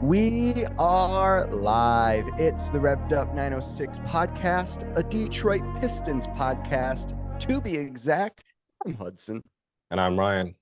We are live. It's the Revved Up 906 podcast, a Detroit Pistons podcast. To be exact, I'm Hudson. And I'm Ryan.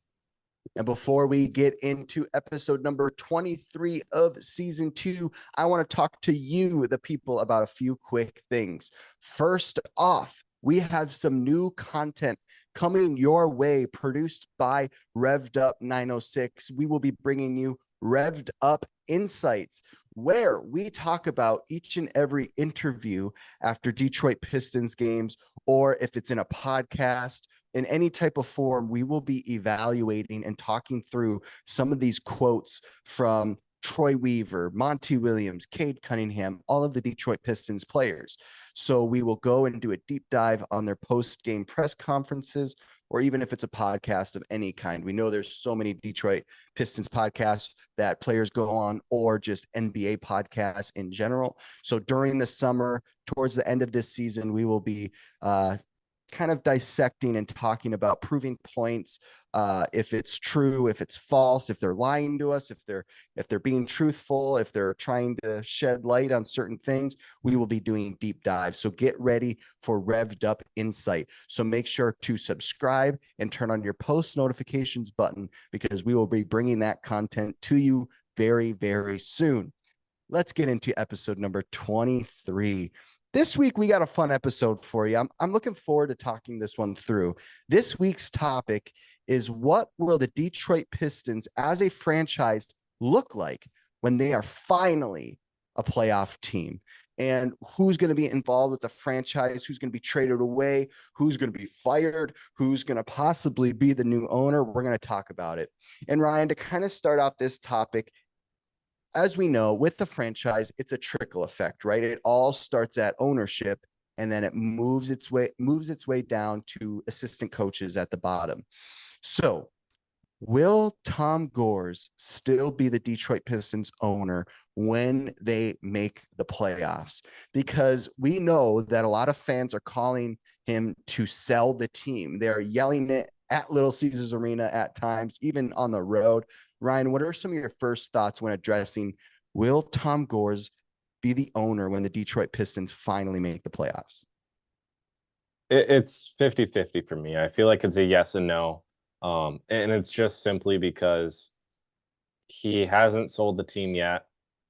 And before we get into episode number 23 of season 2, I want to talk to you, the people, about a few quick things. First off, we have some new content coming your way, produced by Revved Up 906. We will be bringing you Revved Up Insights, where we talk about each and every interview after Detroit Pistons games, or if it's in a podcast, in any type of form, we will be evaluating and talking through some of these quotes from Troy Weaver, Monty Williams, Cade Cunningham, all of the Detroit Pistons players. So we will go and do a deep dive on their post-game press conferences, or even if it's a podcast of any kind. We know there's so many Detroit Pistons podcasts that players go on, or just NBA podcasts in general. So during the summer, towards the end of this season, we will be kind of dissecting and talking about proving points, if it's true, if it's false, if they're lying to us, if they're being truthful, if they're trying to shed light on certain things. We will be doing deep dives. So get ready for Revved Up Insight. So make sure to subscribe and turn on your post notifications button, because we will be bringing that content to you very, very soon. Let's get into episode number 23. This week, we got a fun episode for you. I'm looking forward to talking this one through. This week's topic is, what will the Detroit Pistons as a franchise look like when they are finally a playoff team? And who's going to be involved with the franchise? Who's going to be traded away? Who's going to be fired? Who's going to possibly be the new owner? We're going to talk about it. And Ryan, to kind of start off this topic, as we know, with the franchise, it's a trickle effect, right? It all starts at ownership, and then it moves its way down to assistant coaches at the bottom. So will Tom Gores still be the Detroit Pistons owner when they make the playoffs? Because we know that a lot of fans are calling him to sell the team. They're yelling it at Little Caesars Arena at times, even on the road. Ryan, what are some of your first thoughts when addressing, will Tom Gores be the owner when the Detroit Pistons finally make the playoffs? It's 50-50 for me. I feel like it's a yes and no. And it's just simply because he hasn't sold the team yet.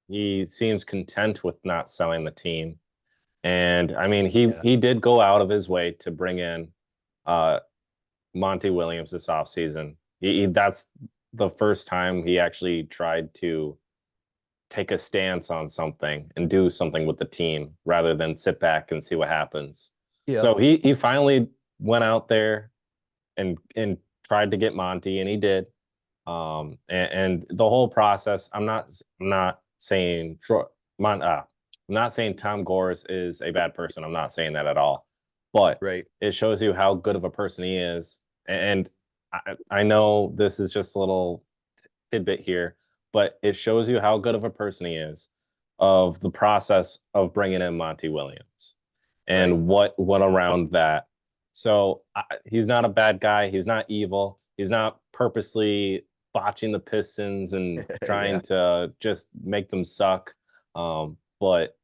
He seems content with not selling the team. And I mean, he did go out of his way to bring in Monty Williams this offseason. That's the first time he actually tried to take a stance on something and do something with the team rather than sit back and see what happens. Yeah. So he finally went out there and tried to get Monty, and he did. And the whole process, I'm not saying Tom Gores is a bad person. I'm not saying that at all. But right, it shows you how good of a person he is. And I know this is just a little tidbit here, but it shows you how good of a person he is, of the process of bringing in Monty Williams and what around that. So he's not a bad guy. He's not evil. He's not purposely botching the Pistons and trying to just make them suck. But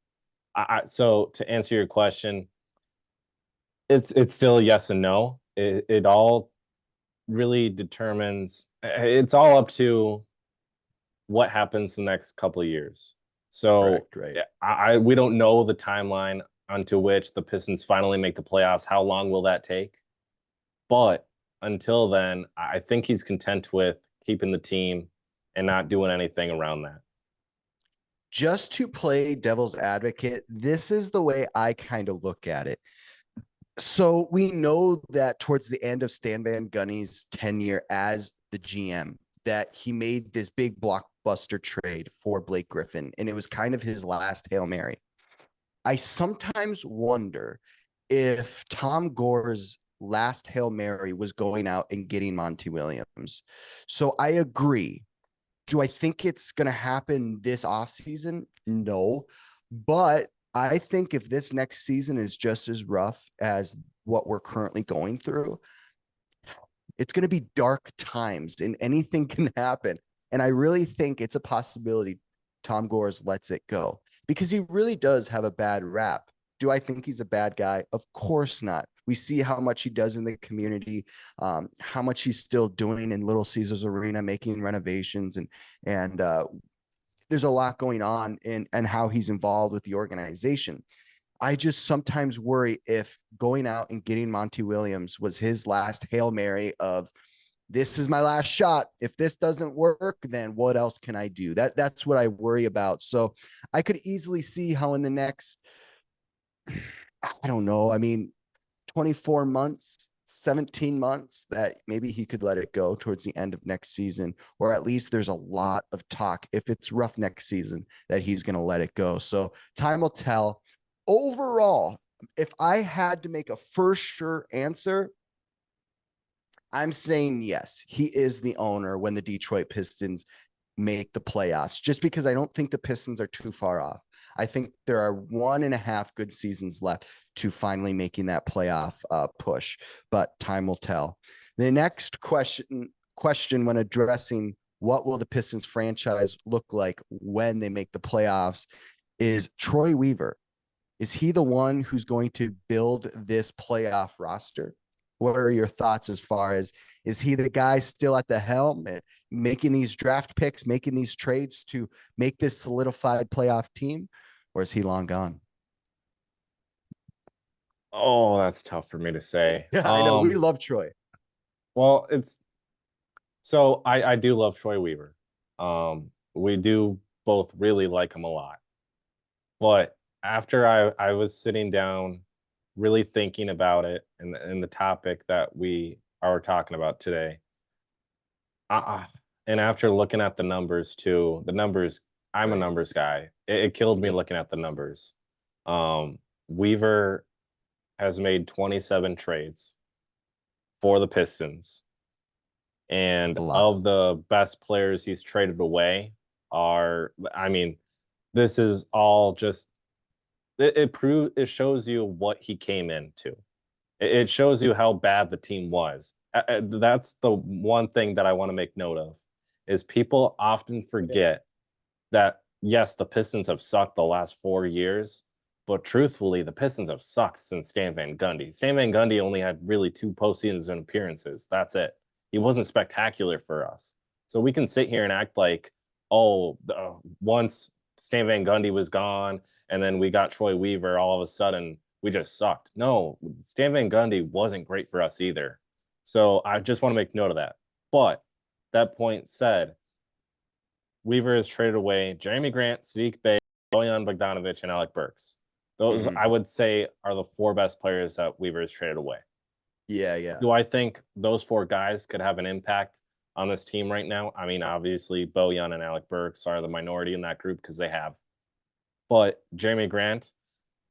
so to answer your question, it's still a yes and no. It all really determines, it's all up to what happens the next couple of years. So right. We don't know the timeline onto which the Pistons finally make the playoffs. How long will that take? But until then, I think he's content with keeping the team and not doing anything around that. Just to play devil's advocate, this is the way I kind of look at it. So we know that towards the end of Stan Van Gundy's tenure as the GM, that he made this big blockbuster trade for Blake Griffin, and it was kind of his last Hail Mary. I sometimes wonder if Tom Gores' last Hail Mary was going out and getting Monty Williams. So I agree. Do I think it's going to happen this offseason? No. But I think if this next season is just as rough as what we're currently going through, it's going to be dark times and anything can happen. And I really think it's a possibility Tom Gores lets it go because he really does have a bad rap. Do I think he's a bad guy? Of course not. We see how much he does in the community, how much he's still doing in Little Caesars Arena, making renovations, and there's a lot going on in and how he's involved with the organization. I just sometimes worry if going out and getting Monty Williams was his last Hail Mary of this is my last shot. If this doesn't work, then what else can I do? That's what I worry about. So I could easily see how in the next, I don't know, I mean, 24 months, 17 months, that maybe he could let it go towards the end of next season, or at least there's a lot of talk if it's rough next season that he's going to let it go. So time will tell. Overall, if I had to make a for sure answer, I'm saying yes, he is the owner when the Detroit Pistons make the playoffs, just because I don't think the Pistons are too far off. I think there are 1.5 good seasons left to finally making that playoff push, but time will tell. The next question when addressing what will the Pistons franchise look like when they make the playoffs is Troy Weaver. Is he the one who's going to build this playoff roster? What are your thoughts as far as, is he the guy still at the helm and making these draft picks, making these trades to make this solidified playoff team, or is he long gone? Oh, that's tough for me to say. Yeah, I know. We love Troy. Well, I do love Troy Weaver. We do both really like him a lot. But after I was sitting down, really thinking about it and the topic that we are talking about today, and after looking at the numbers too, the numbers, I'm a Right. numbers guy. It killed me looking at the numbers. Weaver has made 27 trades for the Pistons. And A lot. of the best players he's traded away I mean, this is all just it shows you what he came into. It shows you how bad the team was. That's the one thing that I want to make note of is people often forget that yes, the Pistons have sucked the last 4 years, but truthfully, the Pistons have sucked since Stan Van Gundy. Stan Van Gundy only had really 2 postseason appearances. That's it. He wasn't spectacular for us. So we can sit here and act like, oh, once Stan Van Gundy was gone and then we got Troy Weaver, all of a sudden we just sucked. No, Stan Van Gundy wasn't great for us either. So I just want to make note of that. But that point said, Weaver has traded away Jeremy Grant, Sadiq Bey, Bojan Bogdanovic, and Alec Burks. Those, I would say, are the 4 best players that Weaver has traded away. Yeah, yeah. Do I think those 4 guys could have an impact on this team right now? I mean, obviously, Bojan and Alec Burks are the minority in that group because they have. But Jeremy Grant,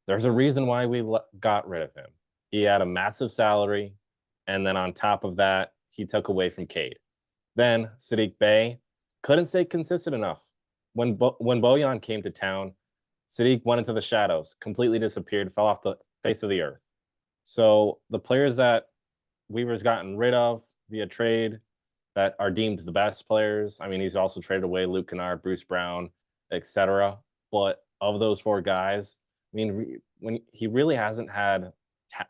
there's a reason why we got rid of him. He had a massive salary, and then on top of that, he took away from Cade. Then Sadiq Bey couldn't stay consistent enough. When Bojan came to town, Sadiq went into the shadows, completely disappeared, fell off the face of the earth. So the players that Weaver's gotten rid of via trade that are deemed the best players, I mean, he's also traded away Luke Kennard, Bruce Brown, etc. But of those 4 guys, I mean, when he really hasn't had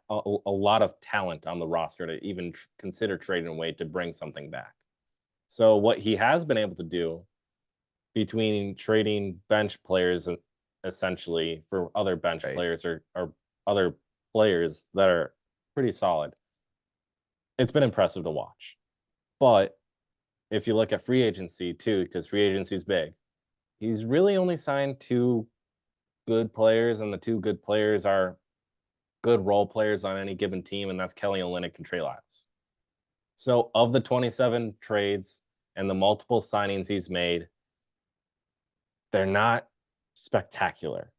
a lot of talent on the roster to even consider trading away to bring something back. So what he has been able to do between trading bench players essentially for other bench Right. players or other players that are pretty solid, it's been impressive to watch. But if you look at free agency too, because free agency is big, he's really only signed 2 good players, and the 2 good players are good role players on any given team, and that's Kelly Olynyk and Trey Lyles. So of the 27 trades and the multiple signings he's made, they're not spectacular.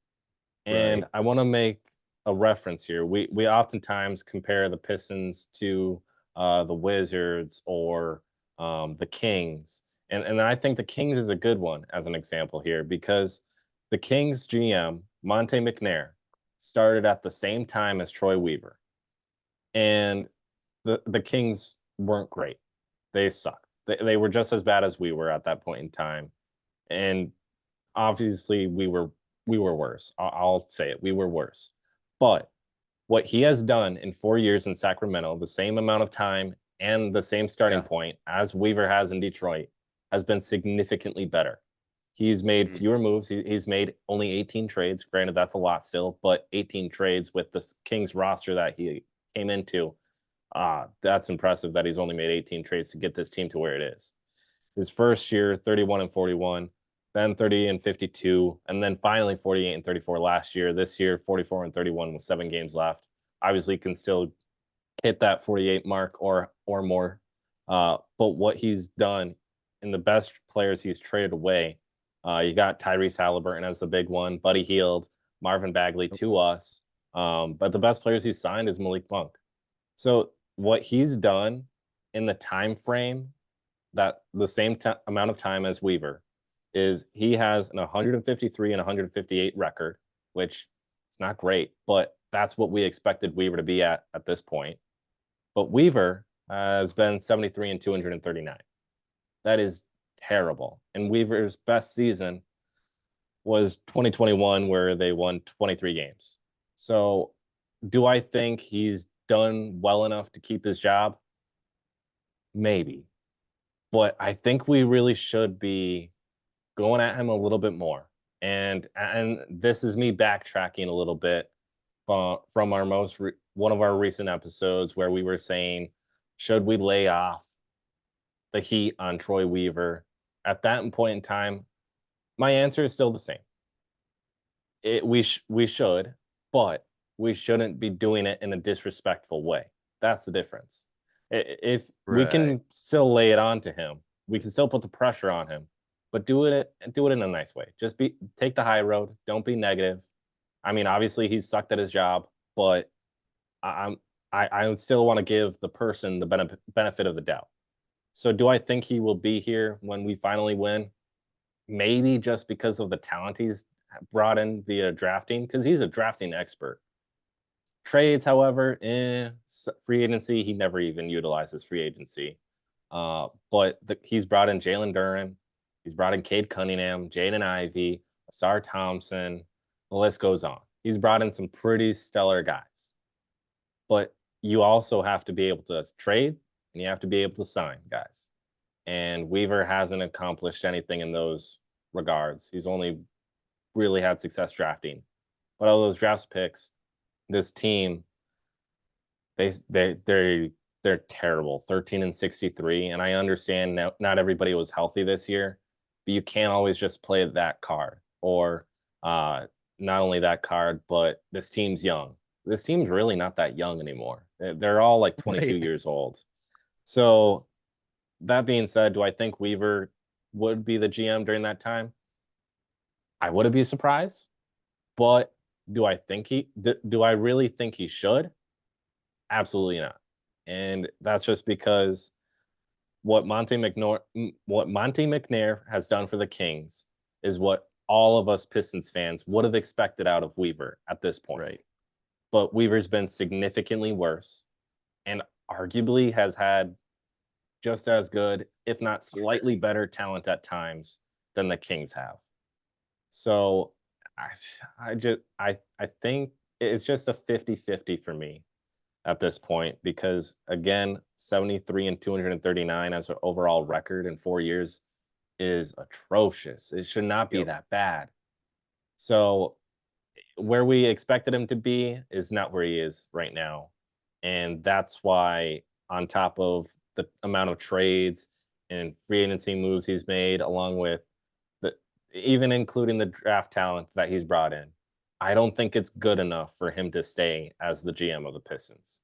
And Right. I want to make a reference here. We oftentimes compare the Pistons to the Wizards or the Kings. And I think the Kings is a good one as an example here because the Kings GM, Monte McNair, started at the same time as Troy Weaver. And the Kings weren't great. They sucked. They were just as bad as we were at that point in time. And obviously we were worse. I'll say it. We were worse. But what he has done in 4 years in Sacramento, the same amount of time and the same starting Yeah. point as Weaver has in Detroit, has been significantly better. He's made Mhm. fewer moves. He's made only 18 trades. Granted, that's a lot still, but 18 trades with the Kings roster that he came into. That's impressive that he's only made 18 trades to get this team to where it is. His first year, 31 and 41, then 30 and 52, and then finally 48 and 34 last year. This year, 44 and 31 with 7 games left. Obviously, can still hit that 48 mark or more. But what he's done in the best players he's traded away, you got Tyrese Halliburton as the big one, Buddy Hield, Marvin Bagley to us. But the best players he's signed is Malik Monk. So what he's done in the time frame that the same amount of time as Weaver is he has an 153 and 158 record, which it's not great, but that's what we expected Weaver to be at this point. But Weaver has been 73 and 239. That is terrible. And Weaver's best season was 2021, where they won 23 games. So, do I think he's done well enough to keep his job? Maybe. But I think we really should be going at him a little bit more. And this is me backtracking a little bit from our one of our recent episodes where we were saying, should we lay off the heat on Troy Weaver? At that point in time, my answer is still the same. We should, but we shouldn't be doing it in a disrespectful way. That's the difference. If we Right. can still lay it on to him, we can still put the pressure on him, but do it in a nice way. Just take the high road. Don't be negative. I mean, obviously he's sucked at his job, but I would still want to give the person the benefit of the doubt. So do I think he will be here when we finally win? Maybe just because of the talent he's brought in via drafting, because he's a drafting expert. Trades, however, free agency, he never even utilizes free agency. But he's brought in Jalen Duren, he's brought in Cade Cunningham, Jaden Ivey, Asar Thompson, the list goes on. He's brought in some pretty stellar guys. But you also have to be able to trade and you have to be able to sign guys. And Weaver hasn't accomplished anything in those regards. He's only really had success drafting. But all those draft picks, this team, they're terrible. 13 and 63. And I understand not everybody was healthy this year, but you can't always just play that card. Or not only that card, but this team's young. This team's really not that young anymore. They're all like 22 Right. years old. So that being said, do I think Weaver would be the GM during that time? I wouldn't be surprised, but do I really think he should? Absolutely not. And that's just because what Monty McNair has done for the Kings is what all of us Pistons fans would have expected out of Weaver at this point. Right. But Weaver's been significantly worse and arguably has had just as good, if not slightly better talent at times than the Kings have. So I think it's just a 50-50 for me at this point because again, 73 and 239 as an overall record in 4 years is atrocious. It should not be Yep. that bad. So where we expected him to be is not where he is right now. And that's why on top of the amount of trades and free agency moves he's made, along with even including the draft talent that he's brought in, I don't think it's good enough for him to stay as the GM of the Pistons.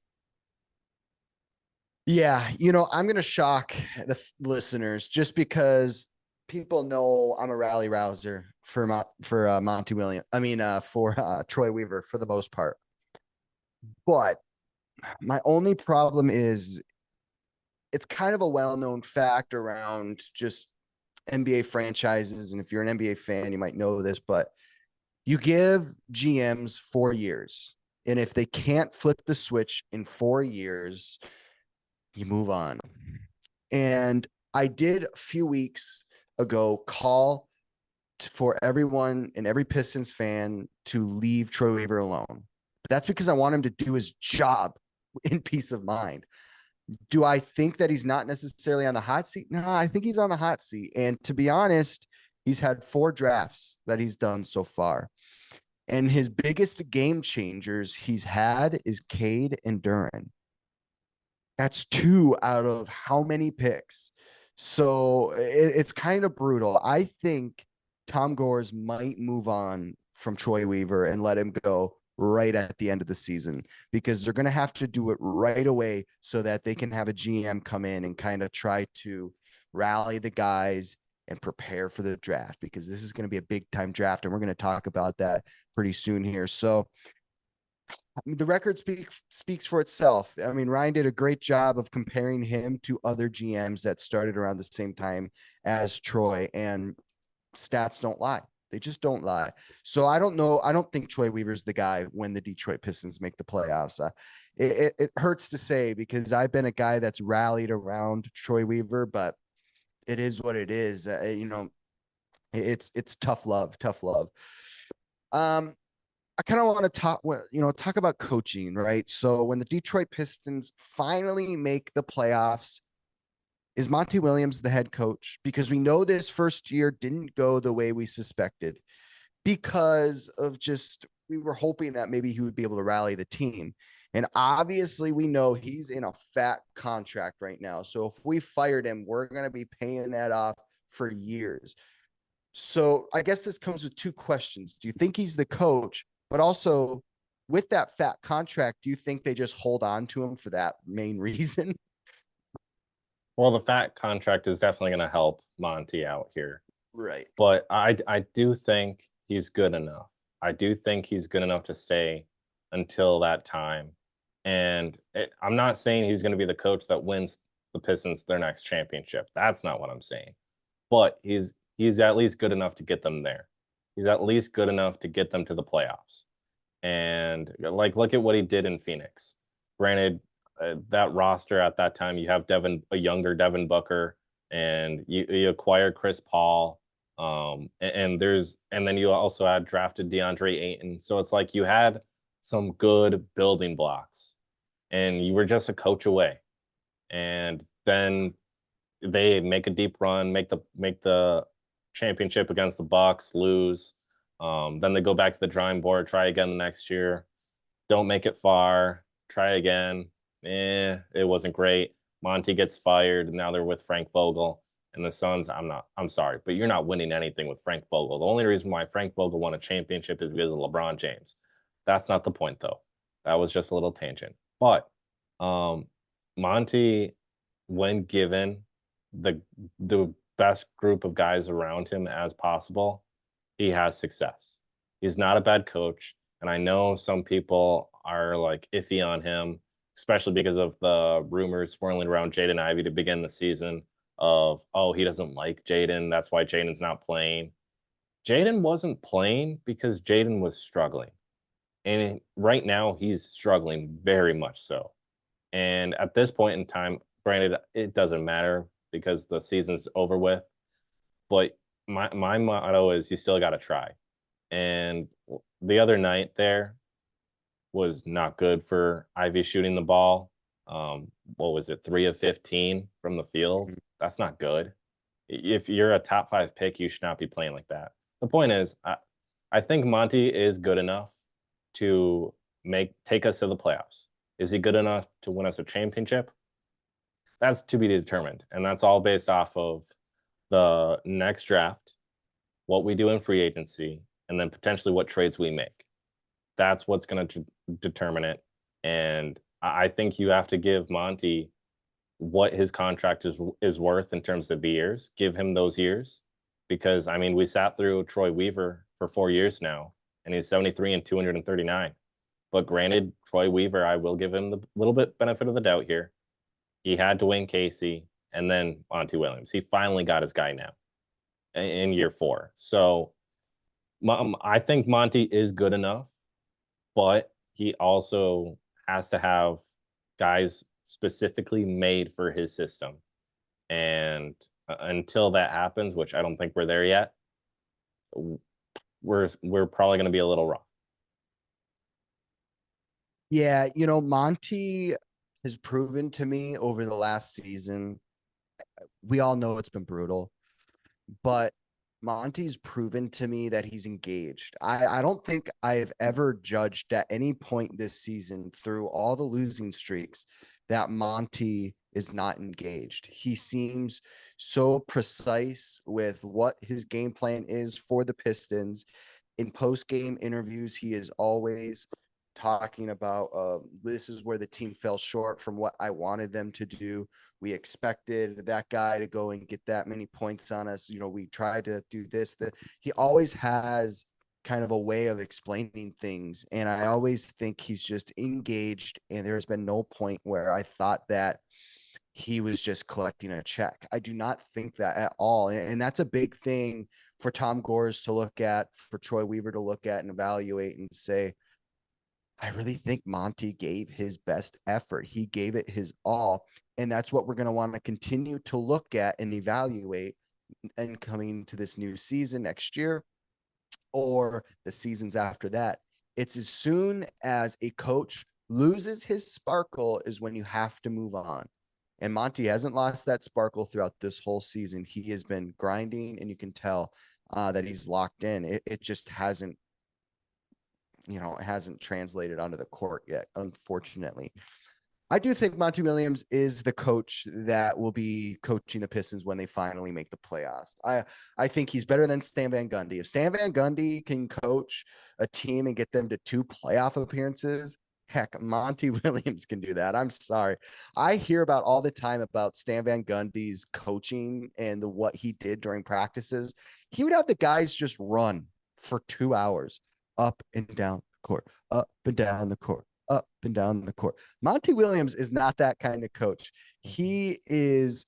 Yeah, I'm going to shock the listeners just because people know I'm a rally rouser for Monty Williams. I mean, for Troy Weaver for the most part. But my only problem is it's kind of a well-known fact around just NBA franchises. And if you're an NBA fan, you might know this, but you give GMs 4 years. And if they can't flip the switch in 4 years, you move on. And I did a few weeks ago call for everyone and every Pistons fan to leave Troy Weaver alone. But that's because I want him to do his job in peace of mind. Do I think that he's not necessarily on the hot seat? No, I think he's on the hot seat. And to be honest, he's had 4 drafts that he's done so far. And his biggest game changers he's had is Cade and Duran. That's 2 out of how many picks? So it's kind of brutal. I think Tom Gores might move on from Troy Weaver and let him go right at the end of the season, because they're going to have to do it right away so that they can have a GM come in and kind of try to rally the guys and prepare for the draft, because this is going to be a big time draft. And we're going to talk about that pretty soon here. So I mean, the record speaks for itself. I mean, Ryan did a great job of comparing him to other GMs that started around the same time as Troy, and stats don't lie. They just don't lie. So I don't know. I don't think Troy Weaver's the guy when the Detroit Pistons make the playoffs. It hurts to say, because I've been a guy that's rallied around Troy Weaver, but it is what it is. It's tough love, tough love. I kind of want to talk about coaching, right? So when the Detroit Pistons finally make the playoffs, is Monty Williams the head coach? Because we know this first year didn't go the way we suspected, because of just, we were hoping that maybe he would be able to rally the team. And obviously we know he's in a fat contract right now. So if we fired him, we're going to be paying that off for years. So I guess this comes with 2 questions. Do you think he's the coach? But also, with that fat contract, do you think they just hold on to him for that main reason? Well, the fat contract is definitely going to help Monty out here. Right. But I do think he's good enough. I do think he's good enough to stay until that time. And I'm not saying he's going to be the coach that wins the Pistons their next championship. That's not what I'm saying. But he's at least good enough to get them there. He's at least good enough to get them to the playoffs. And like, look at what he did in Phoenix. Granted, that roster at that time, you have a younger Devin Booker, and you acquired Chris Paul. And then you also had drafted DeAndre Ayton. So it's like you had some good building blocks, and you were just a coach away. And then they make a deep run, make the championship against the Bucks, lose. Then they go back to the drawing board, try again the next year, don't make it far, try again. It wasn't great. Monty gets fired, and now they're with Frank Vogel. And the Suns, I'm sorry, but you're not winning anything with Frank Vogel. The only reason why Frank Vogel won a championship is because of LeBron James. That's not the point, though. That was just a little tangent. But Monty, when given the best group of guys around him as possible, he has success. He's not a bad coach. And I know some people are like iffy on him, especially because of the rumors swirling around Jaden Ivey to begin the season of, oh, he doesn't like Jaden. That's why Jaden's not playing. Jaden wasn't playing because Jaden was struggling. And right now he's struggling very much so. And at this point in time, granted, it doesn't matter because the season's over with. But my motto is you still got to try. And the other night there was not good for Ivy shooting the ball. What was it? 3 of 15 from the field. That's not good. If you're a top 5 pick, you should not be playing like that. The point is, I think Monty is good enough to take us to the playoffs. Is he good enough to win us a championship? That's to be determined. And that's all based off of the next draft, what we do in free agency, and then potentially what trades we make. That's what's going to determine it. And I think you have to give Monty what his contract is worth in terms of the years. Give him those years, because I mean, we sat through Troy Weaver for 4 years now, and he's 73 and 239. But granted, Troy Weaver, I will give him the little bit benefit of the doubt here. He had Dwayne Casey and then Monty Williams. He finally got his guy now in year 4. So I think Monty is good enough, but he also has to have guys specifically made for his system. And until that happens, which I don't think we're there yet, we're probably going to be a little rough. Yeah, Monty has proven to me over the last season. We all know it's been brutal, but Monty's proven to me that he's engaged. I don't think I've ever judged at any point this season through all the losing streaks that Monty is not engaged. He seems so precise with what his game plan is for the Pistons. In post-game interviews, he is always talking about this is where the team fell short from what I wanted them to do. We expected that guy to go and get that many points on us. We tried to do this. That he always has kind of a way of explaining things. And I always think he's just engaged. And there's been no point where I thought that he was just collecting a check. I do not think that at all. And that's a big thing for Tom Gores to look at, for Troy Weaver to look at and evaluate and say, I really think Monty gave his best effort. He gave it his all. And that's what we're going to want to continue to look at and evaluate and coming to this new season next year or the seasons after that. It's as soon as a coach loses his sparkle is when you have to move on. And Monty hasn't lost that sparkle throughout this whole season. He has been grinding, and you can tell that he's locked in. It just hasn't, it hasn't translated onto the court yet, unfortunately. I do think Monty Williams is the coach that will be coaching the Pistons when they finally make the playoffs. I think he's better than Stan Van Gundy. If Stan Van Gundy can coach a team and get them to 2 playoff appearances, heck, Monty Williams can do that. I'm sorry. I hear about all the time about Stan Van Gundy's coaching and what he did during practices. He would have the guys just run for 2 hours up and down the court, up and down the court, up and down the court. Monty Williams is not that kind of coach. He is,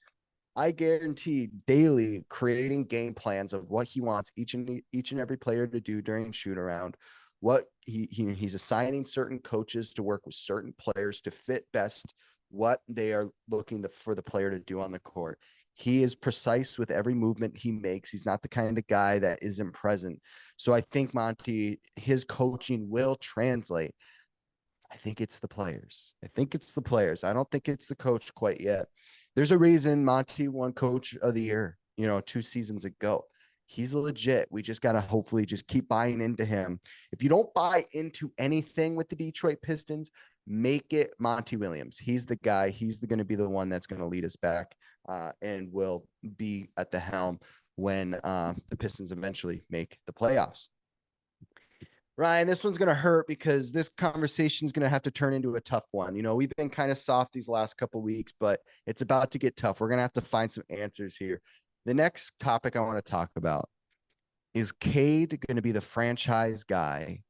I guarantee, daily creating game plans of what he wants each and every player to do during shoot around. What he's assigning certain coaches to work with certain players to fit best what they are looking for the player to do on the court. He is precise with every movement he makes. He's not the kind of guy that isn't present. So I think Monty, his coaching will translate. I think it's the players. I don't think it's the coach quite yet. There's a reason Monty won Coach of the Year, 2 seasons ago. He's legit. We just got to hopefully just keep buying into him. If you don't buy into anything with the Detroit Pistons, make it Monty Williams. He's the guy. He's going to be the one that's going to lead us back and will be at the helm when the Pistons eventually make the playoffs. Ryan, this one's going to hurt because this conversation is going to have to turn into a tough one. We've been kind of soft these last couple of weeks, but it's about to get tough. We're going to have to find some answers here. The next topic I want to talk about is Cade going to be the franchise guy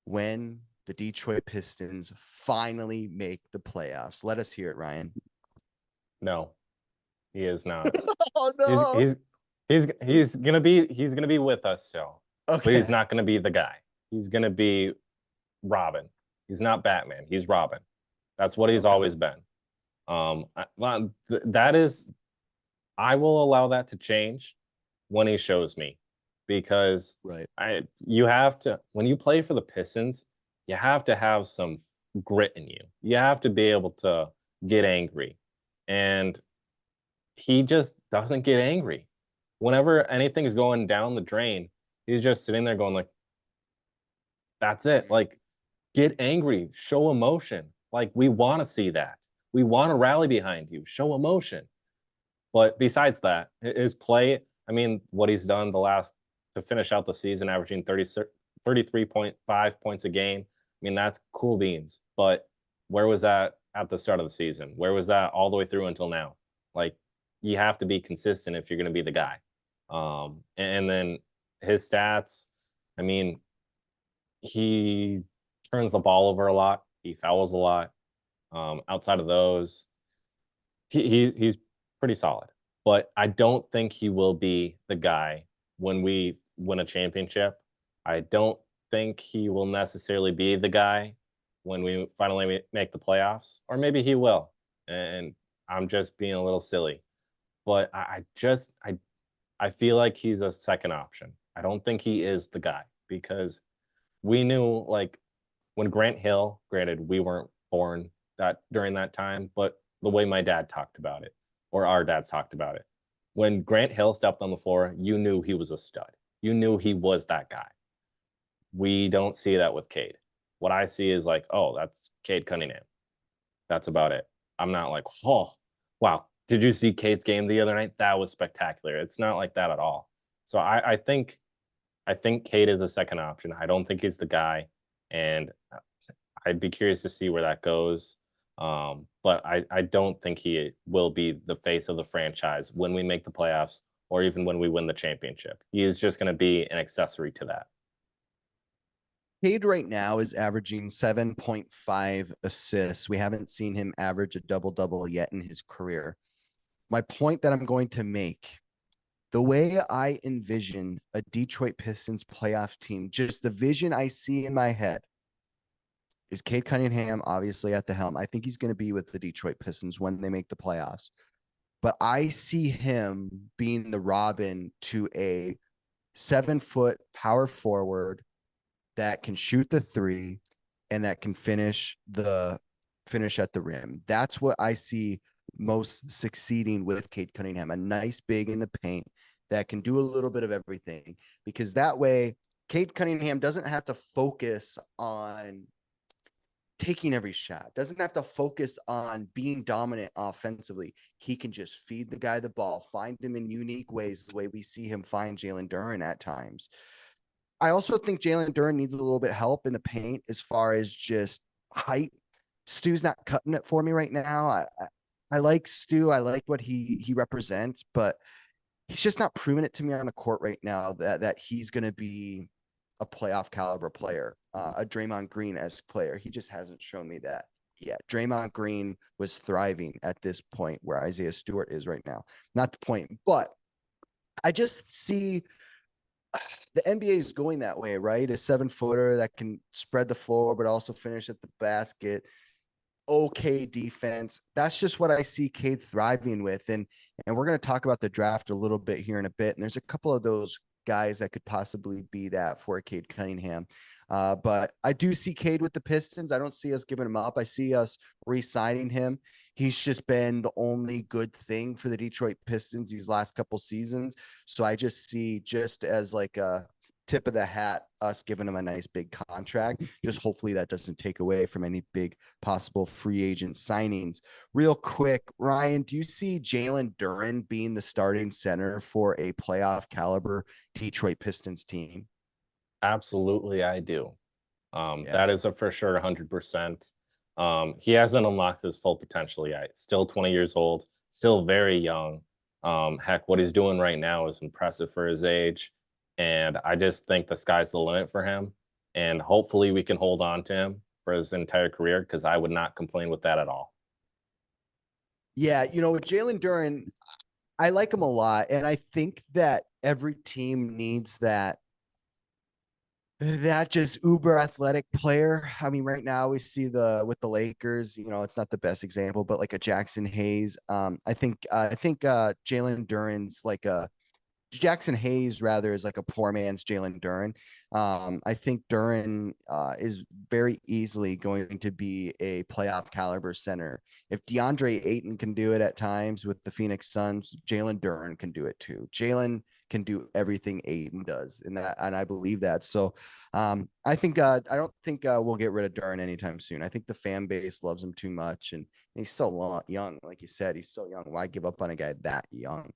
when the Detroit Pistons finally make the playoffs? Let us hear it, Ryan. No, he is not. Oh no. He's gonna be with us still. Okay. But he's not gonna be the guy. He's gonna be Robin. He's not Batman. He's Robin. That's what he's always been. That is, I will allow that to change when he shows me, because you have to, when you play for the Pistons, you have to have some grit in you. You have to be able to get angry, and he just doesn't get angry. Whenever anything's going down the drain, he's just sitting there going like, that's it. Like, get angry, show emotion. Like, we want to see that. We want to rally behind you, show emotion. But besides that, his play, I mean, what he's done to finish out the season, averaging 33.5 points a game. I mean, that's cool beans. But where was that at the start of the season? Where was that all the way through until now? Like, you have to be consistent if you're going to be the guy. And then his stats, I mean, he turns the ball over a lot. He fouls a lot. Outside of those, he's pretty solid. But I don't think he will be the guy when we win a championship. I don't think he will necessarily be the guy when we finally make the playoffs. Or maybe he will. And I'm just being a little silly. But I feel like he's a second option. I don't think he is the guy because we knew like when Grant Hill, granted, we weren't born that during that time, but the way my dad talked about it, or our dads talked about it, when Grant Hill stepped on the floor, you knew he was a stud. You knew he was that guy. We don't see that with Cade. What I see is like, oh, that's Cade Cunningham. That's about it. I'm not like, oh, wow. Did you see Cade's game the other night? That was spectacular. It's not like that at all. So I think Cade is a second option. I don't think he's the guy, and I'd be curious to see where that goes. But I don't think he will be the face of the franchise when we make the playoffs or even when we win the championship. He is just going to be an accessory to that. Cade right now is averaging 7.5 assists. We haven't seen him average a double-double yet in his career. My point that I'm going to make, the way I envision a Detroit Pistons playoff team, just the vision I see in my head, is Cade Cunningham obviously at the helm. I think he's going to be with the Detroit Pistons when they make the playoffs. But I see him being the Robin to a 7-foot power forward that can shoot the three and that can finish at the rim. That's what I see most succeeding with Cade Cunningham, a nice big in the paint that can do a little bit of everything, because that way Cade Cunningham doesn't have to focus on taking every shot, doesn't have to focus on being dominant offensively. He can just feed the guy the ball, find him in unique ways, the way we see him find Jalen Duren at times. I also think Jalen Duren needs a little bit of help in the paint as far as just height. Stu's not cutting it for me right now. I like Stu. I like what he represents, but he's just not proving it to me on the court right now that he's going to be a playoff caliber player, a Draymond Green-esque player. He just hasn't shown me that yet. Draymond Green was thriving at this point where Isaiah Stewart is right now. Not the point, but I just see the NBA is going that way, right? A 7-footer that can spread the floor, but also finish at the basket. Okay defense. That's just what I see Cade thriving with. And we're going to talk about the draft a little bit here in a bit. And there's a couple of those guys that could possibly be that for Cade Cunningham. But I do see Cade with the Pistons. I don't see us giving him up. I see us re-signing him. He's just been the only good thing for the Detroit Pistons these last couple seasons. So I just see, just as like a tip of the hat, us giving him a nice big contract. Just hopefully that doesn't take away from any big possible free agent signings. Real quick, Ryan, do you see Jalen Duren being the starting center for a playoff caliber Detroit Pistons team? Absolutely, I do. Yeah. That is a for sure 100%. He hasn't unlocked his full potential yet. Still 20 years old, still very young. Heck, what he's doing right now is impressive for his age. And I just think the sky's the limit for him. And hopefully we can hold on to him for his entire career, because I would not complain with that at all. Yeah, with Jalen Duren, I like him a lot. And I think that every team needs that just uber athletic player. I mean, right now we see with the Lakers, it's not the best example, but like a Jackson Hayes. I think Jalen Duren's like Jackson Hayes rather is like a poor man's Jalen Duren. I think Duren is very easily going to be a playoff caliber center. If DeAndre Ayton can do it at times with the Phoenix Suns, Jalen Duren can do it too. Jalen can do everything Ayton does, and I believe that. So I think I don't think we'll get rid of Duren anytime soon. I think the fan base loves him too much, and he's so young. Like you said, he's so young. Why give up on a guy that young?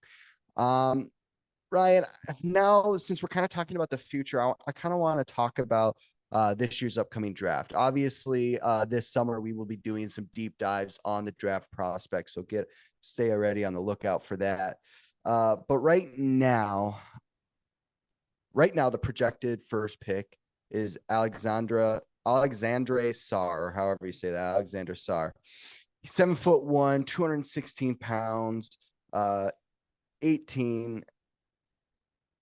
Ryan, now since we're kind of talking about the future, I kind of want to talk about this year's upcoming draft. Obviously, this summer we will be doing some deep dives on the draft prospects, so stay ready on the lookout for that. But right now, the projected first pick is Alexandre Sarr, or however you say that, Alexander Sarr. He's 7'1", 216 pounds, 18.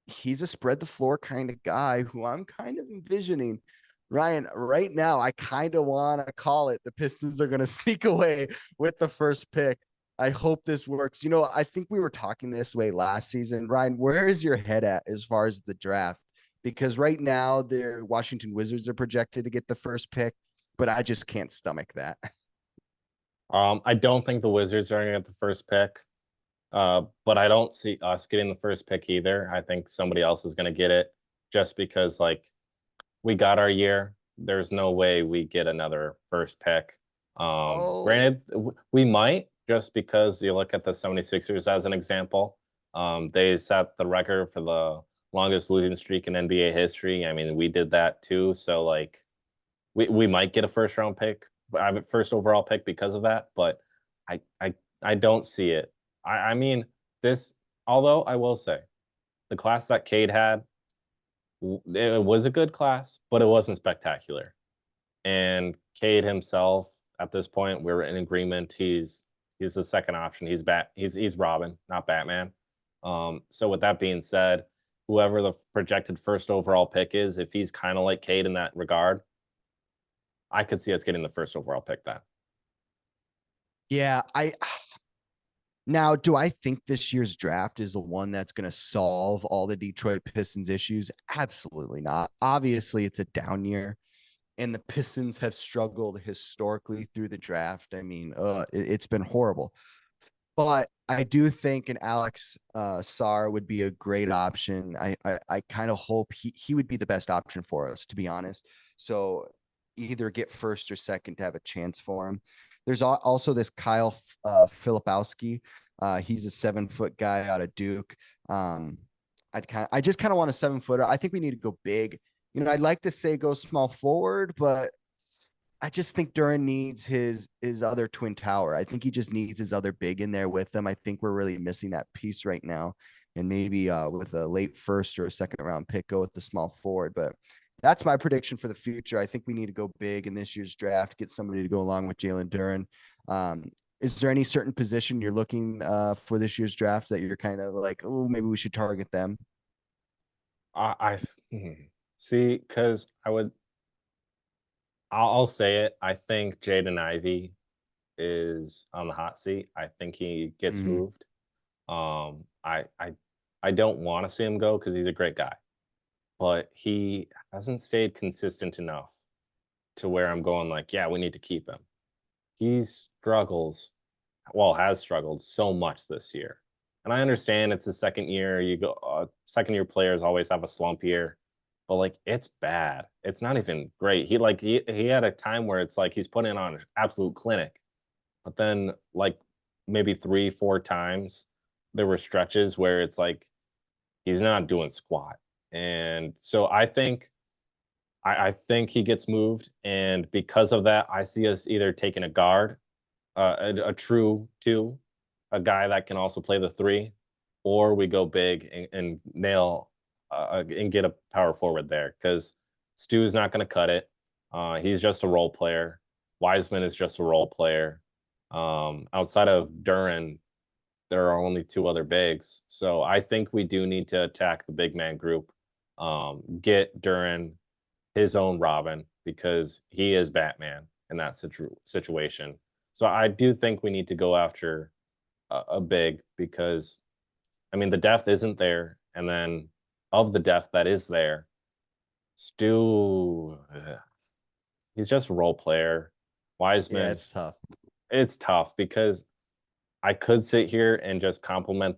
He's a spread the floor kind of guy who I'm kind of envisioning. Ryan, right now, I kind of want to call it the Pistons are going to sneak away with the first pick. I hope this works. I think we were talking this way last season. Ryan, where is your head at as far as the draft? because right now the Washington Wizards are projected to get the first pick, but I just can't stomach that. I don't think the Wizards are going to get the first pick, but I don't see us getting the first pick either. I think somebody else is going to get it just because, like, we got our year. There's no way we get another first pick. Oh, Granted, we might, just because you look at the 76ers as an example. They set the record for the longest losing streak in NBA history. I mean, we did that too. So, like, we might get a first round pick, I mean, first overall pick because of that. But I I I don't see it. I mean, this. Although I will say, the class that Cade had, it was a good class, but it wasn't spectacular. And Cade himself, at this point, we're in agreement. He's the second option. He's Robin, not Batman. So with that being said, whoever the projected first overall pick is, if he's kind of like Cade in that regard, I could see us getting the first overall pick then. yeah. Now, do I think this year's draft is the one that's going to solve all the Detroit Pistons issues? Absolutely not. Obviously, it's a down year, and the Pistons have struggled historically through the draft. I mean, it's been horrible. But I do think an Alex Sarr would be a great option. I kind of hope he would be the best option for us, to be honest. So either get first or second to have a chance for him. There's also this Kyle Filipowski. He's a 7-foot guy out of Duke. I just kind of want a 7-footer. I think we need to go big. You know, I'd like to say go small forward, but I just think Duren needs his other twin tower. I think he just needs his other big in there with him. I think we're really missing that piece right now. And maybe with a late first or a second round pick, go with the small forward. But that's my prediction for the future. I think we need to go big in this year's draft, get somebody to go along with Jalen Duren. Is there any certain position you're looking for this year's draft that you're kind of like, oh, maybe we should target them? I see, because I'll say it. I think Jaden Ivey is on the hot seat. I think he gets Mhm. moved. I don't want to see him go because he's a great guy, but he hasn't stayed consistent enough to where I'm going like, yeah, we need to keep him. He struggles, well, has struggled so much this year. And I understand it's his second year. You go, second year players always have a slump year, but like it's bad. It's not even great. He had a time where it's like he's putting on an absolute clinic, but then like maybe 3, 4 times there were stretches where it's like he's not doing squat. And so I think he gets moved, and because of that, I see us either taking a guard, a true two, a guy that can also play the three, or we go big and nail and get a power forward there because Stu's not going to cut it. He's just a role player. Wiseman is just a role player. Outside of Duren, there are only 2 other bigs. So I think we do need to attack the big man group, get Duren his own Robin because he is Batman in that situation. So I do think we need to go after a big because, I mean, the depth isn't there. And then of the depth that is there, Stu, he's just a role player. Yeah, Wiseman, it's tough. it's tough because I could sit here and just compliment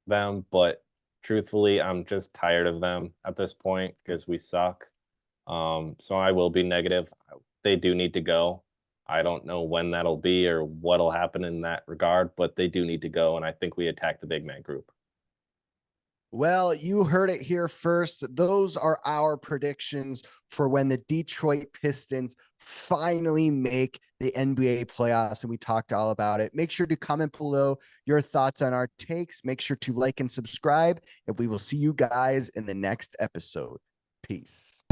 them, but truthfully, I'm just tired of them at this point because we suck. So I will be negative. They do need to go. I don't know when that'll be or what'll happen in that regard, but they do need to go. And I think we attack the big man group. Well, you heard it here first. Those are our predictions for when the Detroit Pistons finally make the NBA playoffs. And we talked all about it. Make sure to comment below your thoughts on our takes. Make sure to like and subscribe. And we will see you guys in the next episode. Peace.